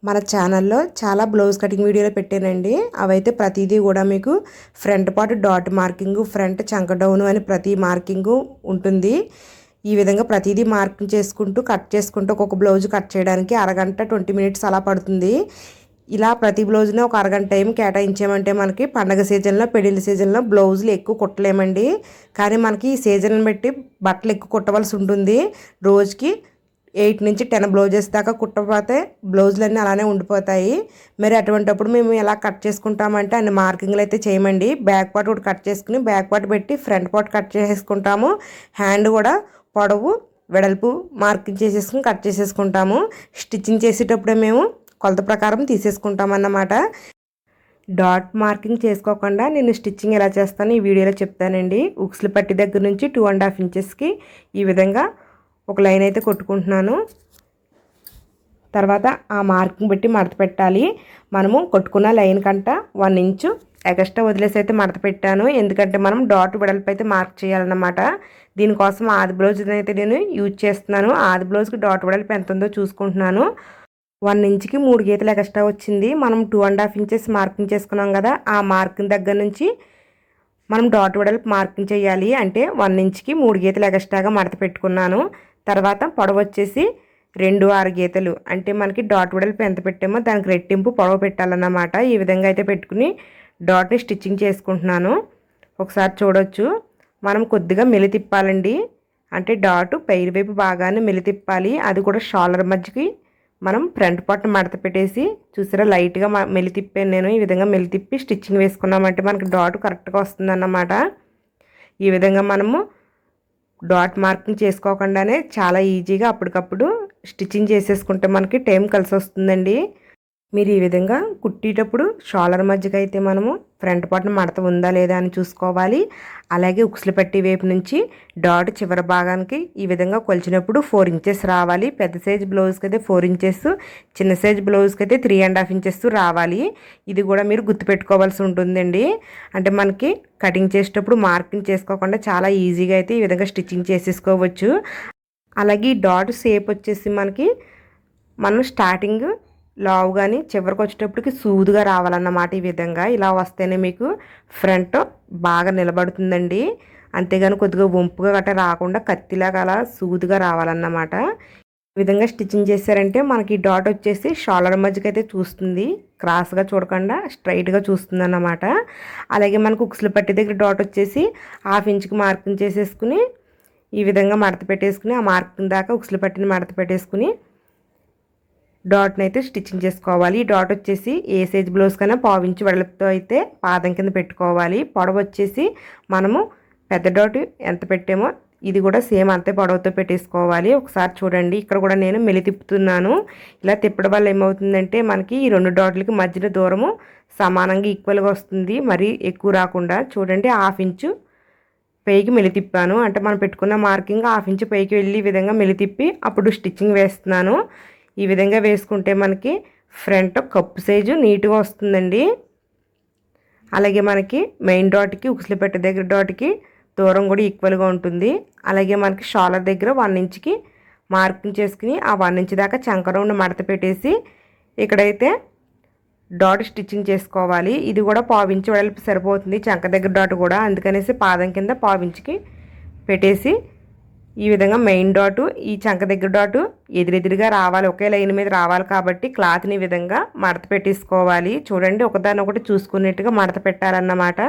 మన ఛానల్లో చాలా బ్లౌజ్ కటింగ్ వీడియోలు పెట్టానండి. అవైతే ప్రతిదీ కూడా మీకు front part dot marking, front చంక డౌన్ అని ప్రతి మార్కింగ్ ఉంటుంది. ఈ విధంగా ప్రతిదీ మార్కింగ్ చేసుకుంటూ కట్ చేసుకుంటూ ఒక్కొక్క బ్లౌజ్ కట్ చేయడానికి అరగంట 20 మినిట్స్ అలా పడుతుంది. ఇలా ప్రతి బ్లౌజ్ని ఒక అరగంట టైం కేటాయించామంటే మనకి పండగ సీజన్లో, పెళ్లిళ్ళ సీజన్లో బ్లౌజులు ఎక్కువ కుట్టలేమండి. కానీ మనకి ఈ సీజన్ బట్టి బట్టలు ఎక్కువ కుట్టవలసి ఉంటుంది. రోజుకి 8 నుంచి 10 బ్లౌజెస్ దాకా కుట్టకపోతే బ్లౌజులన్నీ అలానే ఉండిపోతాయి. మరి అటువంటిప్పుడు మేము ఎలా కట్ చేసుకుంటామంటే అన్ని మార్కింగ్లు అయితే చేయమండి. బ్యాక్ పార్ట్ కూడా కట్ చేసుకుని బ్యాక్ పార్ట్ పెట్టి ఫ్రంట్ పార్ట్ కట్ చేసుకుంటాము. హ్యాండ్ కూడా పొడవు వెడల్పు మార్కింగ్ చేసేసుకుని కట్ చేసేసుకుంటాము. స్టిచ్చింగ్ చేసేటప్పుడే మేము కొలత ప్రకారం తీసేసుకుంటామన్నమాట. డాట్ మార్కింగ్ చేసుకోకుండా నేను స్టిచ్చింగ్ ఎలా చేస్తానో ఈ వీడియోలో చెప్తానండి. ఉక్స్లు పట్టి దగ్గర నుంచి 2.5 ఇంచెస్కి ఈ విధంగా ఒక లైన్ అయితే కొట్టుకుంటున్నాను. తర్వాత ఆ మార్కింగ్ పెట్టి మడత పెట్టాలి. మనము కొట్టుకున్న లైన్ కంట 1 ఇంచు ఎక్స్ట్రా వదిలేసి అయితే మడత పెట్టాను. ఎందుకంటే మనం డాట్ వెడల్పు అయితే మార్క్ చేయాలన్నమాట. దీనికోసం ఆది బ్లౌజ్ అయితే నేను యూజ్ చేస్తున్నాను. ఆది బ్లౌజ్కి డాట్ వెడల్పు ఎంత ఉందో చూసుకుంటున్నాను. 1 ఇంచుకి 3 గీతలు ఎక్స్ట్రా వచ్చింది. మనం 2.5 ఇంచెస్ మార్కింగ్ చేసుకున్నాం కదా, ఆ మార్కింగ్ దగ్గర నుంచి మనం డాట్ వెడల్పు మార్కింగ్ చేయాలి. అంటే 1 ఇంచుకి 3 గీతలు ఎక్స్ట్రాగా మడత పెట్టుకున్నాను. తర్వాత పొడవు వచ్చేసి 2.6 గీతలు, అంటే మనకి డాట్ వెడల్పు ఎంత పెట్టామో దానికి రెట్టింపు పొడవు పెట్టాలన్నమాట. ఈ విధంగా అయితే పెట్టుకుని డాట్ని స్టిచ్చింగ్ చేసుకుంటున్నాను. ఒకసారి చూడొచ్చు, మనం కొద్దిగా మెలి తిప్పాలండి. అంటే డాట్ పైరు వైపు బాగానే మెలి తిప్పాలి. అది కూడా షోల్డర్ మధ్యకి మనం ఫ్రంట్ పార్ట్ మడత పెట్టేసి చూసారా లైట్గా మెలి తిప్పాను నేను. ఈ విధంగా మెలి తిప్పి స్టిచ్చింగ్ వేసుకున్నామంటే మనకి డాట్ కరెక్ట్గా వస్తుందన్నమాట. ఈ విధంగా మనము డాట్ మార్కింగ్ చేసుకోకుండానే చాలా ఈజీగా అప్పటికప్పుడు స్టిచ్చింగ్ చేసేసుకుంటే మనకి టైం కలిసి వస్తుందండి. మీరు ఈ విధంగా కుట్టేటప్పుడు షోల్డర్ మధ్యకి అయితే మనము ఫ్రంట్ పార్ట్ని మడత ఉందా లేదా అని చూసుకోవాలి. అలాగే ఉక్సులు పట్టి వైపు నుంచి డాట్ చివరి భాగానికి ఈ విధంగా కొలిచినప్పుడు 4 ఇంచెస్ రావాలి. పెద్ద సైజ్ బ్లౌజ్కి అయితే 4 ఇంచెస్, చిన్న సైజ్ బ్లౌజ్కి అయితే 3.5 ఇంచెస్ రావాలి. ఇది కూడా మీరు గుర్తుపెట్టుకోవాల్సి ఉంటుందండి. అంటే మనకి కటింగ్ చేసేటప్పుడు మార్కింగ్ చేసుకోకుండా చాలా ఈజీగా అయితే ఈ విధంగా స్టిచ్చింగ్ చేసేసుకోవచ్చు. అలాగే ఈ డాట్ షేప్ వచ్చేసి మనకి మనం స్టార్టింగ్ లావు కానీ చివరికి వచ్చేటప్పటికి సూదుగా రావాలన్నమాట. ఈ విధంగా ఇలా వస్తేనే మీకు ఫ్రంట్ బాగా నిలబడుతుందండి. అంతేగాని కొద్దిగా వంపుగా గట్రా రాకుండా కత్తిలాగా అలా సూదుగా రావాలన్నమాట. ఈ విధంగా స్టిచ్చింగ్ చేశారంటే మనకి డాట్ వచ్చేసి షోల్డర్ మధ్యకి అయితే చూస్తుంది, క్రాస్గా చూడకుండా స్ట్రైట్గా చూస్తుంది అన్నమాట. అలాగే మనకు ఉక్సులు పట్టి దగ్గర డాట్ వచ్చేసి 1/2 ఇంచుకి మార్కింగ్ చేసేసుకుని ఈ విధంగా మడత పెట్టేసుకుని ఆ మార్కింగ్ దాకా ఉక్సులు పట్టిని మడత పెట్టేసుకుని డాట్ని అయితే స్టిచ్చింగ్ చేసుకోవాలి. ఈ డాట్ వచ్చేసి ఏ సైజ్ బ్లౌజ్ కన్నా 1/4 ఇంచు వెడల్పుతో అయితే పాదం కింద పెట్టుకోవాలి. పొడవు వచ్చేసి మనము పెద్ద డాట్ ఎంత పెట్టామో ఇది కూడా సేమ్ అంతే పొడవుతో పెట్టేసుకోవాలి. ఒకసారి చూడండి, ఇక్కడ కూడా నేను మెలి తిప్పుతున్నాను. ఇలా తిప్పడం వల్ల ఏమవుతుందంటే మనకి ఈ 2 డాట్లకి మధ్యలో దూరము సమానంగా ఈక్వల్గా వస్తుంది, మరీ ఎక్కువ రాకుండా. చూడండి, 1/2 ఇంచు పైకి మెలి తిప్పాను. అంటే మనం పెట్టుకున్న మార్కింగ్ 1/2 ఇంచు పైకి వెళ్ళి ఈ విధంగా మెలి తిప్పి అప్పుడు స్టిచ్చింగ్ వేస్తున్నాను. ఈ విధంగా వేసుకుంటే మనకి ఫ్రంట్ కప్పు సైజు నీట్గా వస్తుందండి. అలాగే మనకి మెయిన్ డాట్కి ఉక్సులు పెట్టే దగ్గర డాట్కి దూరం కూడా ఈక్వల్గా ఉంటుంది. అలాగే మనకి షోల్డర్ దగ్గర 1 ఇంచుకి మార్కింగ్ చేసుకుని ఆ 1 ఇంచ్ దాకా చంక రౌండ్ మడత పెట్టేసి ఇక్కడైతే డాట్ స్టిచ్చింగ్ చేసుకోవాలి. ఇది కూడా 1/4 ఇంచు వెడల్పు సరిపోతుంది చంక దగ్గర డాట్ కూడా. అందుకనేసి పాదం కింద 1/4 ఇంచుకి పెట్టేసి ఈ విధంగా మెయిన్ డాటు ఈ చంక దగ్గర డాటు ఎదురెదురుగా రావాలి, ఒకే లైన్ మీద రావాలి. కాబట్టి క్లాత్ని ఈ విధంగా మడత పెట్టేసుకోవాలి. చూడండి, ఒకదానొకటి చూసుకున్నట్టుగా మడత పెట్టాలన్నమాట.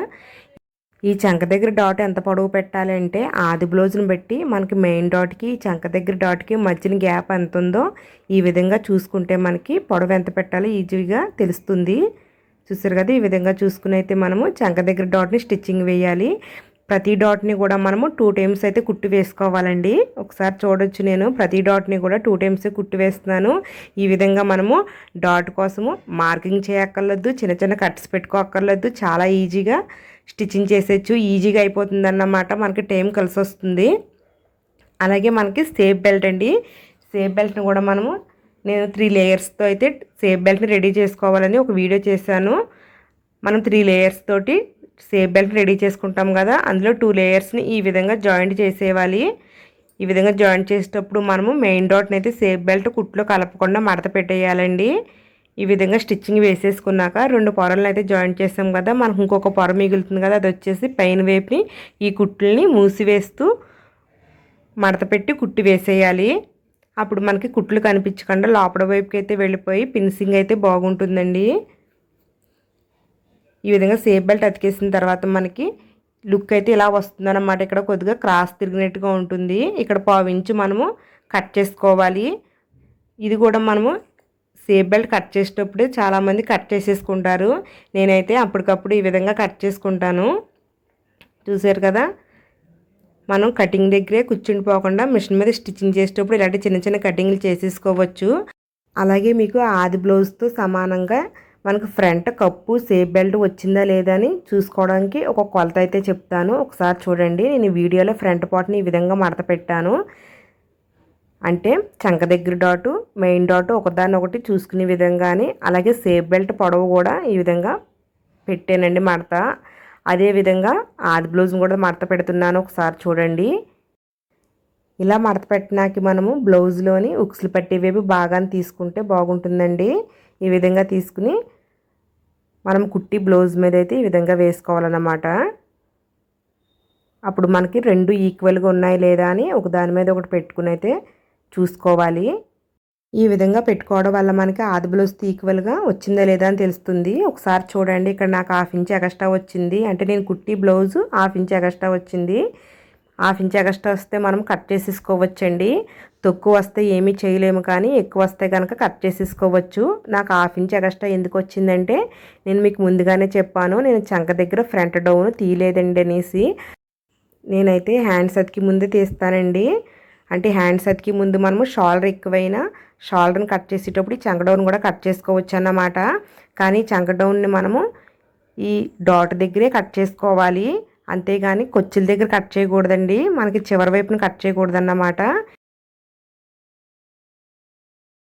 ఈ చంక దగ్గర డాట్ ఎంత పొడవు పెట్టాలంటే ఆది బ్లౌజ్ని బట్టి మనకి మెయిన్ డాట్కి చంక దగ్గర డాట్కి మధ్యన గ్యాప్ ఎంత ఉందో ఈ విధంగా చూసుకుంటే మనకి పొడవు ఎంత పెట్టాలో ఈజీగా తెలుస్తుంది. చూసారు కదా, ఈ విధంగా చూసుకుని అయితే మనము చంక దగ్గర డాట్ని స్టిచ్చింగ్ వేయాలి. ప్రతి డాట్ని కూడా మనము 2 టైమ్స్ అయితే కుట్టి వేసుకోవాలండి. ఒకసారి చూడొచ్చు, నేను ప్రతి డాట్ని కూడా 2 టైమ్స్ కుట్టి వేస్తున్నాను. ఈ విధంగా మనము డాట్ కోసము మార్కింగ్ చేయక్కర్లేదు, చిన్న చిన్న కట్స్ పెట్టుకోక్కర్లేదు, చాలా ఈజీగా స్టిచ్చింగ్ చేసేయచ్చు. ఈజీగా అయిపోతుంది అన్నమాట, మనకి టైం కలిసి వస్తుంది. అలాగే మనకి సేఫ్ బెల్ట్ అండి. సేఫ్ బెల్ట్ని కూడా మనము నేను 3 లేయర్స్తో అయితే సేఫ్ బెల్ట్ని రెడీ చేసుకోవాలని ఒక వీడియో చేశాను. మనం 3 లేయర్స్ తోటి సేఫ్ బెల్ట్ రెడీ చేసుకుంటాం కదా, అందులో 2 లేయర్స్ని ఈ విధంగా జాయింట్ చేసేవాలి. ఈ విధంగా జాయింట్ చేసేటప్పుడు మనము మెయిన్ డాట్ని అయితే సేఫ్ బెల్ట్ కుట్లో కలపకుండా మడత పెట్టేయాలండి. ఈ విధంగా స్టిచ్చింగ్ వేసేసుకున్నాక 2 పొరలను అయితే జాయింట్ చేసాం కదా, మనకు ఇంకొక పొర మిగులుతుంది కదా, అది వచ్చేసి పైన వైపుని ఈ కుట్లని మూసివేస్తూ మడత పెట్టి కుట్టి వేసేయాలి. అప్పుడు మనకి కుట్లు కనిపించకుండా లోపల వైపుకి అయితే వెళ్ళిపోయి ఫినిషింగ్ అయితే బాగుంటుందండి. ఈ విధంగా సేఫ్ బెల్ట్ అతికేసిన తర్వాత మనకి లుక్ అయితే ఇలా వస్తుందన్నమాట. ఇక్కడ కొద్దిగా క్రాస్ తిరిగినట్టుగా ఉంటుంది. ఇక్కడ 1/4 ఇంచు మనము కట్ చేసుకోవాలి. ఇది కూడా మనము సేఫ్ బెల్ట్ కట్ చేసేటప్పుడే చాలామంది కట్ చేసేసుకుంటారు. నేనైతే అప్పటికప్పుడు ఈ విధంగా కట్ చేసుకుంటాను. చూసారు కదా, మనం కటింగ్ దగ్గరే కూర్చుండిపోకుండా మిషన్ మీద స్టిచ్చింగ్ చేసేటప్పుడు ఇలాంటి చిన్న చిన్న కటింగ్లు చేసేసుకోవచ్చు. అలాగే మీకు ఆది బ్లౌజ్తో సమానంగా మనకు ఫ్రంట్ కప్పు సేఫ్ బెల్ట్ వచ్చిందా లేదా అని చూసుకోవడానికి ఒక కొలత అయితే చెప్తాను. ఒకసారి చూడండి. నేను వీడియోలో ఫ్రంట్ పార్ట్ని ఈ విధంగా మడత పెట్టాను. అంటే చంక దగ్గర డాటు, మెయిన్ డాటు ఒకదాన్ని ఒకటి చూసుకునే విధంగానే, అలాగే సేఫ్ బెల్ట్ పొడవు కూడా ఈ విధంగా పెట్టానండి మడత. అదేవిధంగా ఆది బ్లౌజ్ని కూడా మడత పెడుతున్నాను. ఒకసారి చూడండి. ఇలా మడత పెట్టినాక మనము బ్లౌజ్లోని ఉక్సులు పట్టే వైపు భాగాన్ని తీసుకుంటే బాగుంటుందండి. ఈ విధంగా తీసుకుని మనం కుట్టి బ్లౌజ్ మీద అయితే ఈ విధంగా వేసుకోవాలన్నమాట. అప్పుడు మనకి 2 ఈక్వల్గా ఉన్నాయి లేదా అని ఒక దాని మీద ఒకటి పెట్టుకుని అయితే చూసుకోవాలి. ఈ విధంగా పెట్టుకోవడం వల్ల మనకి ఆది బ్లౌజ్ ఈక్వల్గా వచ్చిందా లేదా అని తెలుస్తుంది. ఒకసారి చూడండి. ఇక్కడ నాకు 1/2 ఇంచ్ ఎక్స్ట్రా వచ్చింది. అంటే నేను కుట్టి బ్లౌజ్ 1/2 ఇంచ్ ఎక్స్ట్రా వచ్చింది. 1/2 ఇంచ్ ఎక్స్ట్రా వస్తే మనం కట్ చేసేసుకోవచ్చండి. తక్కువ వస్తే ఏమీ చేయలేము, కానీ ఎక్కువ వస్తే కనుక కట్ చేసేసుకోవచ్చు. నాకు 1/2 ఇంచ్ ఎక్స్ట్రా ఎందుకు వచ్చిందంటే నేను మీకు ముందుగానే చెప్పాను, నేను చంక దగ్గర ఫ్రంట్ డౌన్ తీయలేదండి అనేసి. నేనైతే హ్యాండ్స్ అతికి ముందే తీస్తానండి. అంటే హ్యాండ్స్ అతికి ముందు మనము షోల్డర్ ఎక్కువైనా షోల్డర్ని కట్ చేసేటప్పుడు చంక డౌన్ కూడా కట్ చేసుకోవచ్చు అన్నమాట. కానీ చంక డౌన్ని మనము ఈ డాట్ దగ్గరే కట్ చేసుకోవాలి. అంతేగాని కొచ్చుల దగ్గర కట్ చేయకూడదండి. మనకి చివరి వైపున కట్ చేయకూడదన్నమాట.